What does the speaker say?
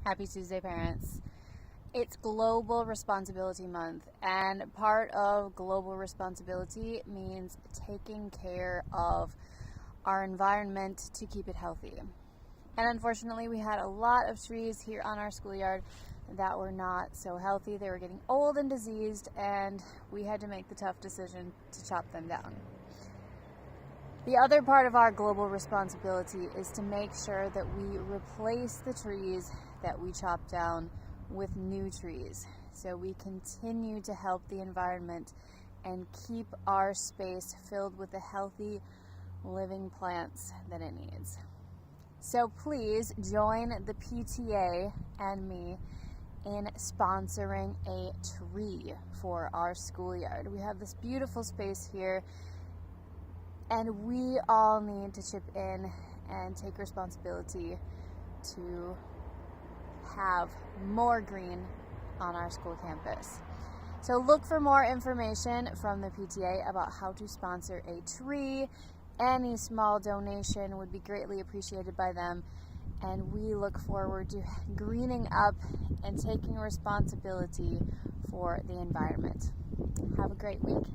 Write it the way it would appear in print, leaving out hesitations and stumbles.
Happy Tuesday, parents. It's Global Responsibility Month, and part of global responsibility means taking care of our environment to keep it healthy. And unfortunately, we had a lot of trees here on our schoolyard that were not so healthy. They were getting old and diseased, and we had to make the tough decision to chop them down. The other part of our global responsibility is to make sure that we replace the trees that we chop down with new trees, so we continue to help the environment and keep our space filled with the healthy living plants that it needs. So please join the PTA and me in sponsoring a tree for our schoolyard. We have this beautiful space here, and we all need to chip in and take responsibility to have more green on our school campus. So look for more information from the PTA about how to sponsor a tree. Any small donation would be greatly appreciated by them, and we look forward to greening up and taking responsibility for the environment. Have a great week.